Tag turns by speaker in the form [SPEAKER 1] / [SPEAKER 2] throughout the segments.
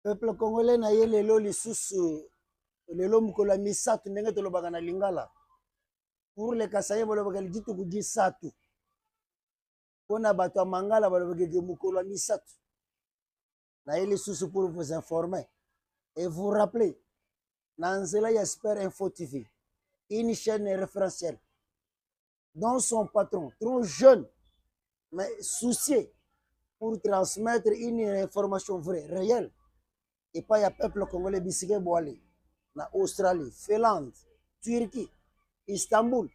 [SPEAKER 1] Peuple congolais na ye lelo lisusu lelo mukolo misatu ndenge tolobaka na lingala pour le Kasaye balobaka lijituku gisatu pona bato ya mangala balobaka mukolo misatu na ye lisusu pour vous informer et vous rappeler na nzela ya Super Info TV, une chaîne référentielle dont son patron trop jeune mais soucié pour transmettre une information vraie, réelle, et pas ya peuple congolais bisike boale na Australie, Finlande, Turquie, Istanbul,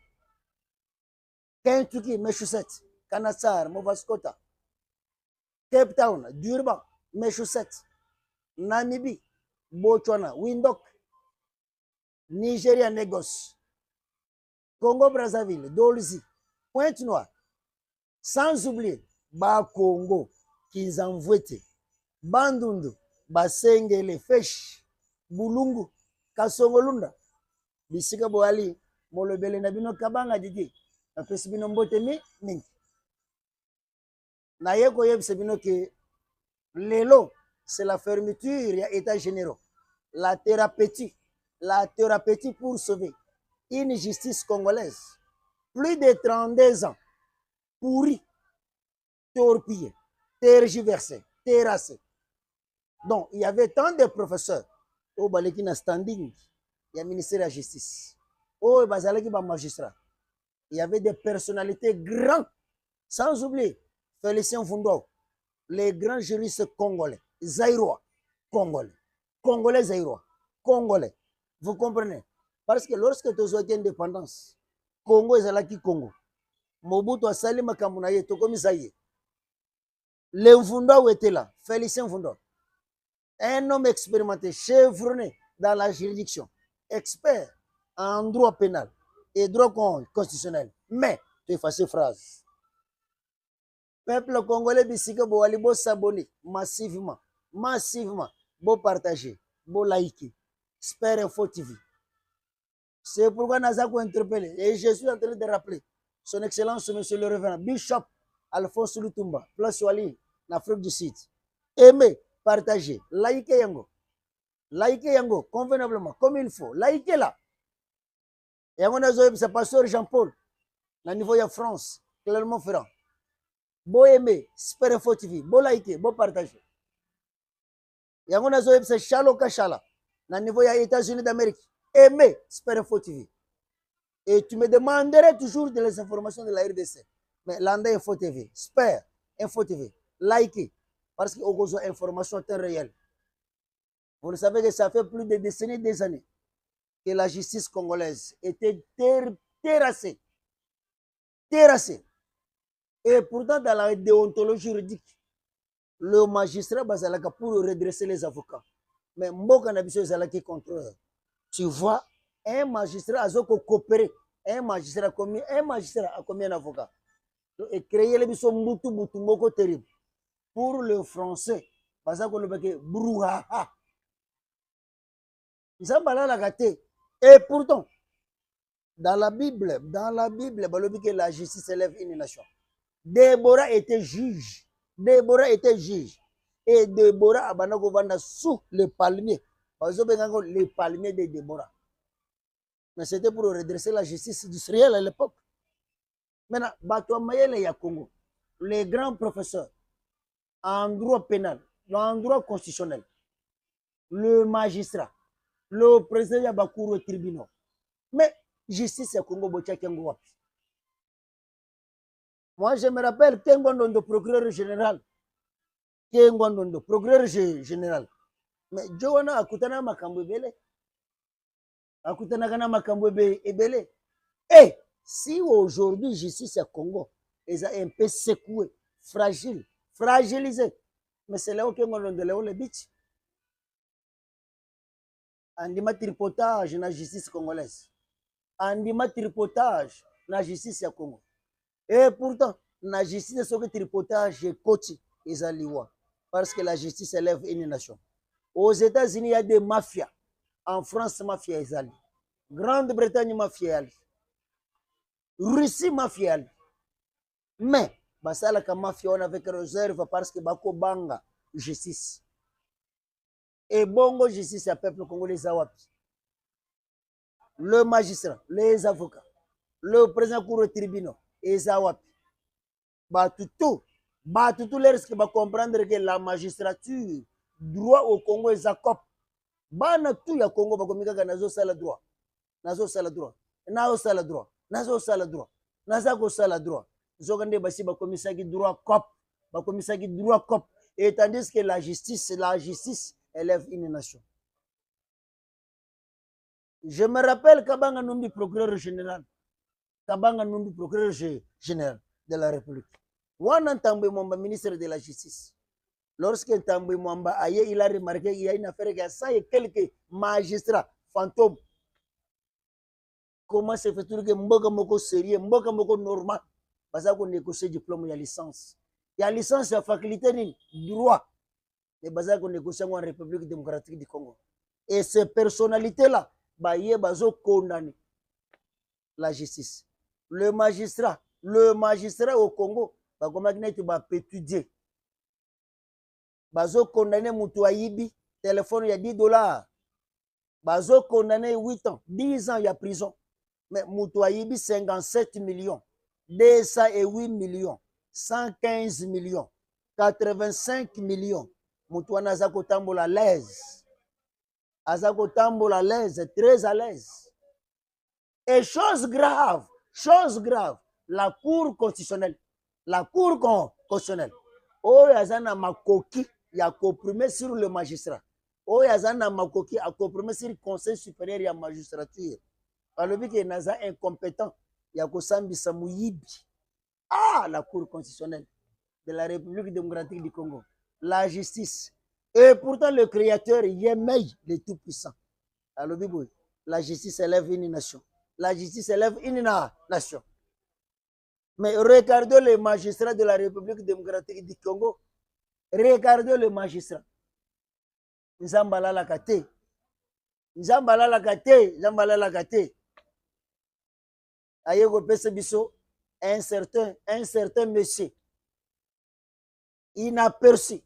[SPEAKER 1] Kentucky, Massachusetts, Kanatsar, Movaskota, Cape Town, Durban, Massachusetts, Namibie, Botswana, Windhoek, Nigeria, Lagos, Congo Brazzaville, Dolzi, Pointe-Noire, sans oublier Ba-Congo, Kinzamvwete, Bandundu, Basengele, Fesh, Bulungu, Kasongolunda, bisika boali molobele na bino kabanga didi na pesi bino mbote mingi na ye koyebisa bino ke lelo c'est la fermeture ya état généraux, la thérapeutique pour sauver une justice congolaise plus de 32 ans pourri, torpillé, tergiversé, terrassé. Donc il y avait tant de professeurs au baleki na standing il y a le ministère de la Justice. Oh, magistrat. Il y avait des personnalités grandes, sans oublier Félicien Fundo, les grands juristes congolais, zaïrois, congolais, congolais zaïrois, congolais. Vous comprenez? Parce que lorsque tu as indépendance, Congo est là qui Congo. Mobutu a sali makamuna ye, tokomi zaïe. Le Fundo était là, Félicien Fundo. Un homme expérimenté, chevronné dans la juridiction, expert en droit pénal et droit constitutionnel. Mais, tu effaces ces phrases. Peuple congolais, bisika bo ali bo s'abonner massivement, bo partager, bo liker. Super Info TV. C'est pourquoi nous avons interpellé et je suis en train de rappeler son excellence, monsieur le révérend Bishop Alphonse Lutumba, place Wali, en Afrique du Sud. Aimez, partagez, likez yango. Likez yango convenablement, comme il faut. Likez là. Et on a c'est pasteur Jean-Paul, au niveau de France, clairement ferrand. Beau aimer, Super Info TV, beau liker, beau partager. Et on a c'est Chalo Kachala, au niveau des États-Unis d'Amérique. Aimez Super Info TV. Et tu me demanderais toujours des informations de la RDC. Mais l'Anda Info TV, Super Info TV, likez. Parce qu'il y a des informations temps réel. Vous le savez que ça fait plus de décennies, des années, que la justice congolaise était terrassée. Terrassée. Et pourtant, dans la déontologie juridique, le magistrat Bazalaka pour redresser les avocats. Mais Mboka Nabiso Zalaki contre eux. Tu vois, un magistrat a coopéré. Un magistrat a commis un avocat. Et créer les biso Mbutu Moko terrible. Pour le français, parce qu'on le brouhaha. Et pourtant, dans la Bible, que la justice élève une nation. Déborah était juge. Et Déborah a sous le palmier. Les palmiers de Déborah. Mais c'était pour redresser la justice industrielle à l'époque. Maintenant, Bato Mayele ya Congo, les grands professeurs en droit pénal, en droit constitutionnel, le magistrat, le président Yabakouro au tribunal. Mais justice à Congo Bochakengo wapi. Moi, je me rappelle Kengondo, procureur général. Kengondo, procureur général. Mais Joana Akutana Makambo Ebele. Akutana Gana Makambo Ebele. Et si aujourd'hui, justice à Congo est un peu secouée, fragile, fragilisée, mais c'est là où Kengondo de Léo le bitch. Andima tripotage na justice congolaise. Andima tripotage na justice ya Congo. Et pourtant, la justice c'est que tripotage et coach ezaliwa parce que la justice élève une nation. Aux États-Unis, il y a des mafias. En France, mafia ezali. Grande-Bretagne mafia ali. Russie mafia ali. Mais basala ka mafia on avec réserve parce que bako banga justice. Et bongo justice ya peuple congolais eza wapi? Le magistrat, les avocats, le président cour au tribunal eza wapi? Batutu les risque ba comprendre que la magistrature droit au Congo eza cop. Bana tout ya Congo bakomikaka nazo sala droit. Nazo sala droit. Nazo sala droit. Nazo sala droit. Naza ko sala droit. Zokande basi bakomisaki droit cop. Bakomisaki droit cop. Et tandis que la justice élève une nation. Je me rappelle Kabanga Numbi, procureur général. Kabanga Numbi, procureur général de la République. Wana Tambwe Mwamba, ministre de la Justice. Lorsque Tambwe Mwamba aye, il a remarqué qu'il y a une affaire qui a ça et quelques magistrats fantômes. Comment se fait-il que Mboka Moko sérieux, Mboka Moko normal, parce qu'on négocie diplôme, il y a licence. Il y a licence, il y a faculté, droit. Mais parce qu'on négocie en République démocratique du Congo. Et ces personnalités-là, bazo condamné la justice. Le magistrat au Congo, comment tu vas étudier? Bazo condamné Moutouaïbi, téléphone il y a $10. Bazo condamné 8 ans, 10 ans il y a prison. Mais Moutouaïbi 57 millions, 208 millions, 115 millions, 85 millions. Moutouana Zako Tambola l'aise. Azako Tambola l'aise, très à l'aise. Et chose grave, la Cour constitutionnelle, oh yazana makoki ya comprimé sur le magistrat, oh yazana makoki a comprimé sur le conseil supérieur ya magistrature. Alobi ke naza incompétent ya kosambisa muyibi. Ah, la Cour constitutionnelle de la République démocratique du Congo, la justice. Et pourtant le créateur Yemei, le tout-puissant. Alobi boy, la justice élève une nation. La justice élève une nation. Mais regardez les magistrats de la République démocratique du Congo. Regardez les magistrats. Nzambala la kate. Ayego pese biso un certain monsieur inaperçu,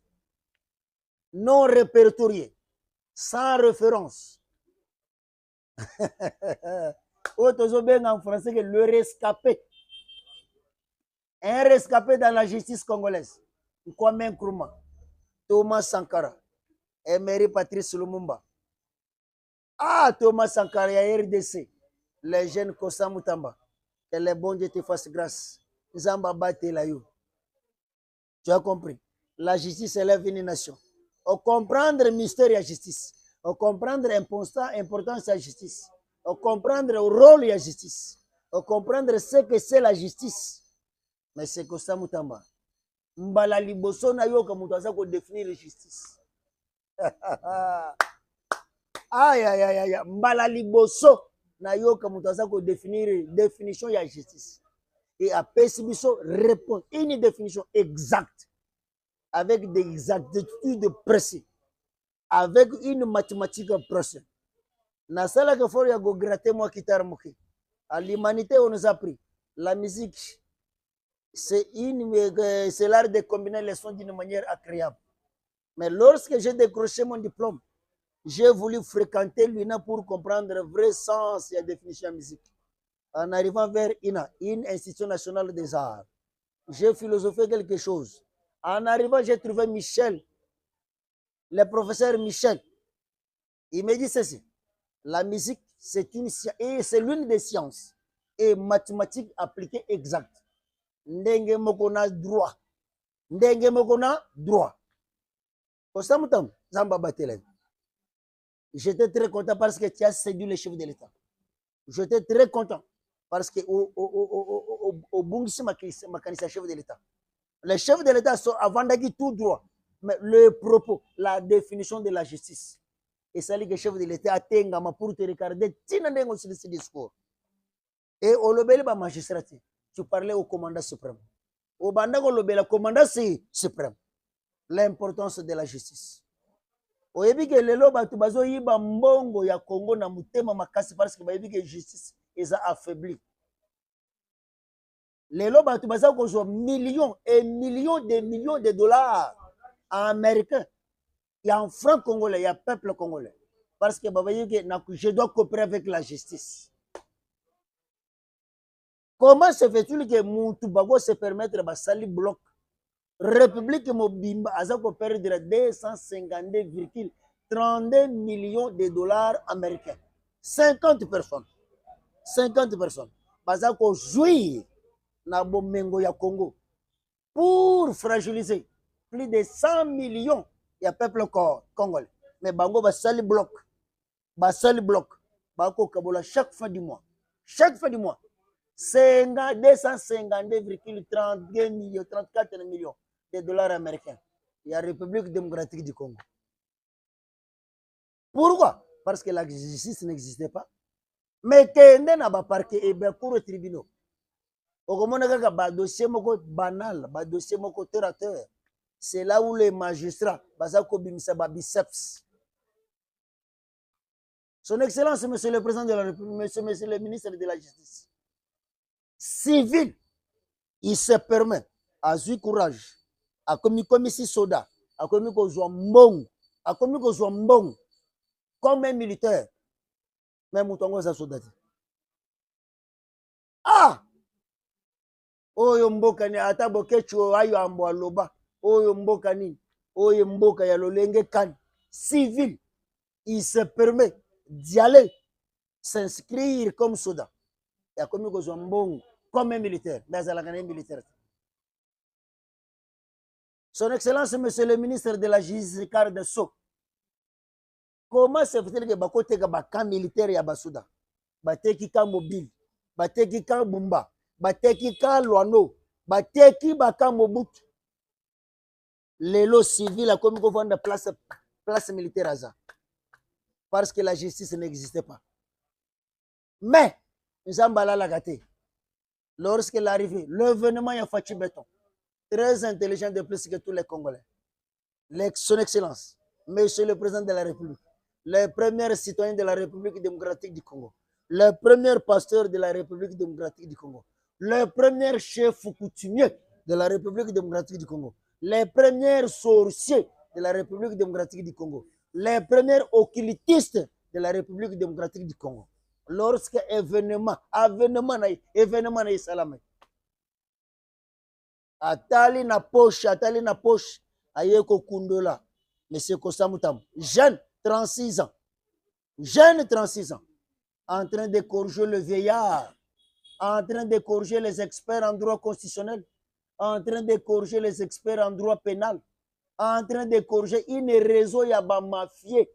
[SPEAKER 1] non répertorié, sans référence. En français, le rescapé. Un rescapé dans la justice congolaise. Kwame Nkrumah, Thomas Sankara, Emery Patrice Lumumba. Ah, Thomas Sankara, RDC, les jeunes Kossa Mutamba. Que les bons Dieu te fassent grâce. Zamba bate la yo. Tu as compris? La justice élève une nation. On comprendre le mystère de la justice. On comprendre l'importance de la justice. On comprendre le rôle de la justice. On comprendre ce que c'est la justice. Mais c'est que ça Mutamba. Mbala liboso na yo comme tu ko définir la justice. Aïe aïe aïe aïe. Mbala liboso na yo comme tu ko définir définition de la justice. Et à Pessibiso répond une définition exacte avec des exactitudes précises, avec une mathématique précise. Na sala que faut y go gratter moi guitare moki. À l'humanité on nous a appris la musique. C'est l'art de combiner les sons d'une manière agréable. Mais lorsque j'ai décroché mon diplôme, j'ai voulu fréquenter l'UNA pour comprendre le vrai sens et la définition de la musique. En arrivant vers INA, une institution nationale des arts, j'ai philosophé quelque chose. En arrivant, j'ai trouvé Michel, le professeur Michel. Il me dit ceci, la musique, c'est l'une des sciences et mathématiques appliquées exactes. Ndenge mokona droit. Ndenge mokona droit. J'étais très content parce que tu as séduit le chef de l'État. J'étais très content parce que au Bungsi Makanisa, chef de l'État. Le chef de l'État avant d'agir tout droit. Mais le propos, la définition de la justice. Et c'est que le chef de l'État a tengama pour te regarder. Tu n'as pas ce discours. Et au lobby ba magistrat. Tu parlais au commandant suprême. Au bandako lobela commandant suprême. L'importance de la justice. Au yebi que lelo batu bazo yiba mbongo ya Congo na mutema makasi parce que ba yebi que justice est affaibli. Lelo batu bazo ko millions et millions de dollars américains Il y a un franc congolais, il y a un peuple congolais. Parce que je dois coopérer avec la justice. Comment se fait-il que Moutoubabo se permettre de sali bloc République Mobimba a perdre 252,32 millions de dollars américains. 50 personnes. 50 personnes. Bazako jouir na bomengo ya Congo pour fragiliser plus de 100 millions de peuple congolais. Mais bango basali bloc. Basali bloc. Bako kabola chaque fin du mois. Chaque fin du mois. 252,32 millions, 34 millions de dollars américains. Il y a la République démocratique du Congo. Pourquoi? Parce que la justice n'existait pas. Mais qu'il y a un parquet et bien cours tribunaux. Au dossier banal, dossier terre à terre. C'est là où les magistrats, biceps. Son Excellence, Monsieur le Président de la République, Monsieur le Ministre de la Justice, civil, il se permet à jouer courage, à commis ici soda, à commis qu'on soit bon, à commis qu'on soit bon, comme un militaire, même moutongo za soda. Ah! Oyo mboka ni ata bokechu ayo ambo aloba, oyo mboka ni, oyo mboka ya lolenge kan, civil, il se permet d'y aller s'inscrire comme soda. Il y a commis qu'on soit bon, comme un militaire, mais à la militaire. Son Excellence, Monsieur le Ministre de la Justice, Ricard de Sceaux, comment se fait-il que bakote ka camp militaire ya basuda, bateki ka mobile, bateki ka bumba, bateki ka loano, bateki baka mobutu, lelo civil a commis qu'on vende place militaire à ça, parce que la justice n'existait pas. Mais Nzambala la gâté. Lorsqu'elle est arrivée, l'événement a Fachi Béton, très intelligent de plus que tous les Congolais. Son Excellence, Monsieur le Président de la République, le premier citoyen de la République démocratique du Congo, le premier pasteur de la République démocratique du Congo, le premier chef coutumier de la République démocratique du Congo, les premiers sorciers de la République démocratique du Congo, les premiers occultistes de la République démocratique du Congo. Lorsque événement na salama atali na poche ayeko kundola monsieur Kosamutam, jeune 36 ans en train de corriger le vieillard, en train de corriger les experts en droit constitutionnel, en train de corriger les experts en droit pénal, en train de corriger une réseau ya ba mafieux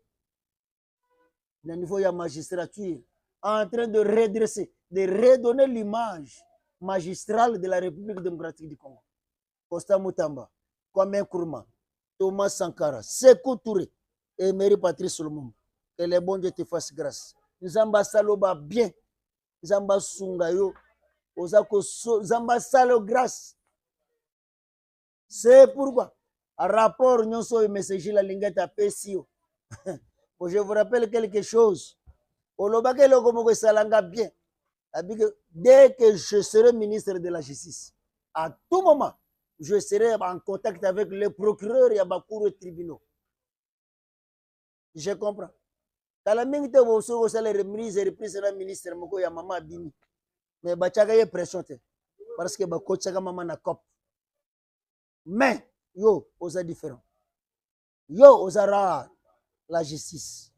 [SPEAKER 1] au niveau ya magistrature, en train de redresser, de redonner l'image magistrale de la République démocratique du Congo. Costa Mutamba, Kwame Nkrumah, Thomas Sankara, Sékou Touré et Mary Patrice Lumumba. Que le bon Dieu te fasse grâce. Nzamba saloba bien, Nzamba sungayo, Ozako Nzamba salo grâce. C'est pourquoi, un rapport, nyonso et message la lingata pesio. Je vous rappelle quelque chose. Bien. Dès que je serai ministre de la Justice, à tout moment, je serai en contact avec les procureurs et les tribunaux. Je comprends. Dans la même temps, vous avez reprise le ministre ya maman Bini. Mais il y a pression. Parce que vous maman na cop. Mais, yo, vous êtes différent. Yo, vous êtes rare. La justice.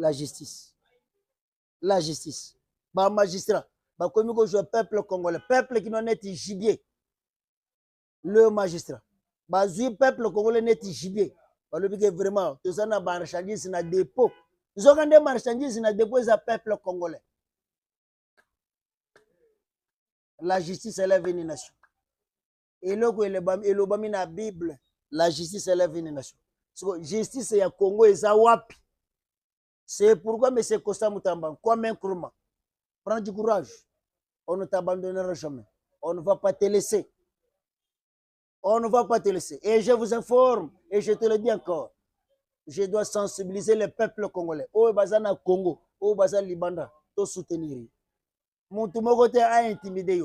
[SPEAKER 1] La justice. La justice. Bah magistrat, bah comme le peuple congolais, peuple qui n'en est gibier. Le magistrat. Bah le peuple congolais n'est gibier. Bah le que vraiment, tout ça na marchandise na dépôt. Ils ont des marchandises na dépôt za peuple congolais. La justice élève une nation. Et là que le bami na Bible, la justice élève une nation. So, justice ya Congo eza wapi. C'est pourquoi M. Costa Mutamba, Kwame Nkrumah, prends du courage. On ne t'abandonnera jamais. On ne va pas te laisser. On ne va pas te laisser. Et je vous informe, et je te le dis encore, je dois sensibiliser le peuple congolais. Oh, Bazana Congo, oh, Bazana Libanda, tout soutenir. Mon a intimidé.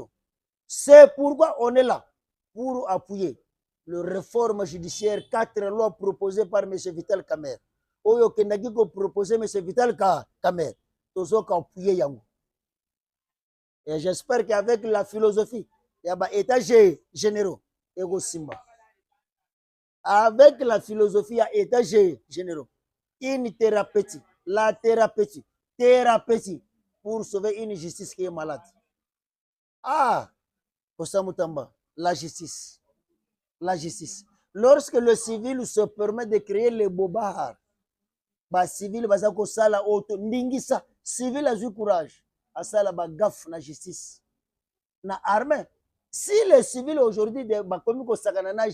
[SPEAKER 1] C'est pourquoi on est là, pour appuyer le réforme judiciaire, 4 lois proposées par M. Vital Kamer. Oyo Kendaki ko proposé M. Vital Kamer. Tozo ka appuyé yango. Et j'espère qu'avec la philosophie, il y a des états généraux. Ego Simba. Avec la philosophie, il y a états généraux. Une thérapeutique, la thérapeutique, pour sauver une justice qui est malade. Ah, Kosamutamba, la justice. La justice. Lorsque le civil se permet de créer les bobards, ba civil bazako sala auto ndingisa, civil a eu courage à sala ba gaffe na justice. Na armée. Si les civils aujourd'hui ba komi ko sakana na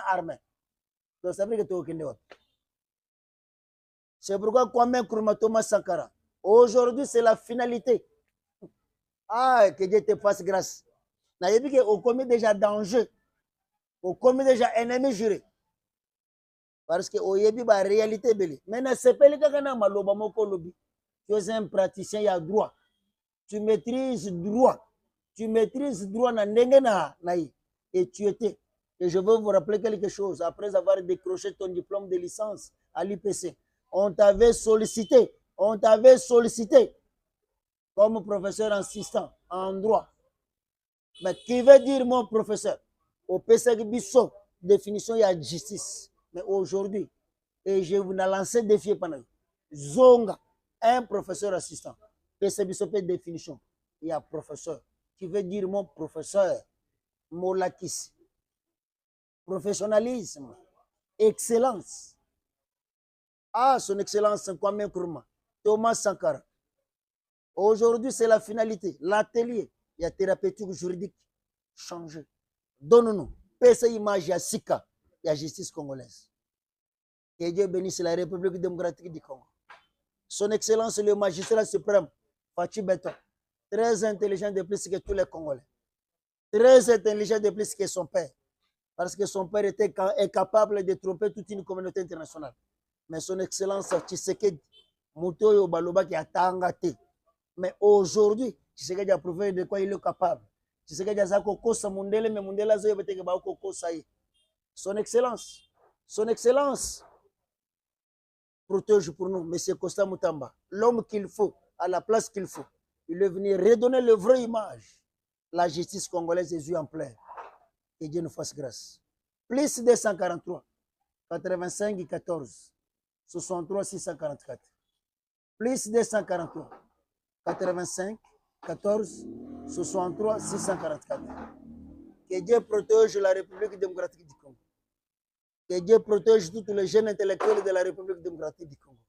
[SPEAKER 1] armée. Donc ça veut dire que tu es. C'est pourquoi Kwame Nkrumah, Thomas Sankara, aujourd'hui c'est la finalité. Ah, que Dieu te fasse grâce. Na yebi que on commet déjà danger. On commet déjà ennemi juré. Parce que oyebi ba réalité belle. Maintenant c'est pas le cas na maloba moko lobi. Tu es un praticien, il y a droit. Tu maîtrises droit. Tu maîtrises droit na ndenge na et tu étais. Et je veux vous rappeler quelque chose. Après avoir décroché ton diplôme de licence à l'IPC, on t'avait sollicité comme professeur assistant en droit. Mais qui veut dire mon professeur? Au PSG Bisso, définition, il y a justice. Mais aujourd'hui, et je vous ai lancé défi pendant Zonga, un professeur assistant. PSG Bisso, définition, il y a professeur. Qui veut dire mon professeur? Molakis. Professionnalisme, excellence. Ah, son excellence, Kwame Nkrumah, Thomas Sankara. Aujourd'hui, c'est la finalité. L'atelier, il y a thérapeutique juridique changé. Donne-nous. PSA image, il y a Sika, il y a justice congolaise. Que Dieu bénisse la République démocratique du Congo. Son excellence, le magistrat suprême, Fachi Beton, très intelligent de plus que tous les Congolais. Très intelligent de plus que son père. Parce que son père est capable de tromper toute une communauté internationale. Mais son excellence, Tshisekedi, Mutoyo Baloba qui a tangate. Mais aujourd'hui, Tshisekedi a prouvé de quoi il est capable. Tshisekedi a kokosa Mundele, mais Mundele a zéro kokosa. Son excellence protège pour nous, M. Costa Mutamba, l'homme qu'il faut, à la place qu'il faut. Il est venu redonner le vrai image. La justice congolaise est en plein. Que Dieu nous fasse grâce. Plus 243, 85 14, 63 644. Plus 243, 85 14, 63 644. Que Dieu protège la République démocratique du Congo. Que Dieu protège tous les jeunes intellectuels de la République démocratique du Congo.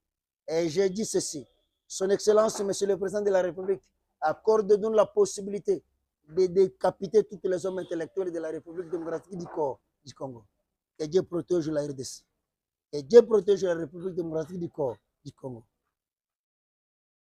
[SPEAKER 1] Et je dis ceci, Son Excellence, Monsieur le Président de la République, accorde-nous la possibilité de décapiter tous les hommes intellectuels de la République démocratique du Congo. Que Dieu protège la RDC. Que Dieu protège la République démocratique du Congo.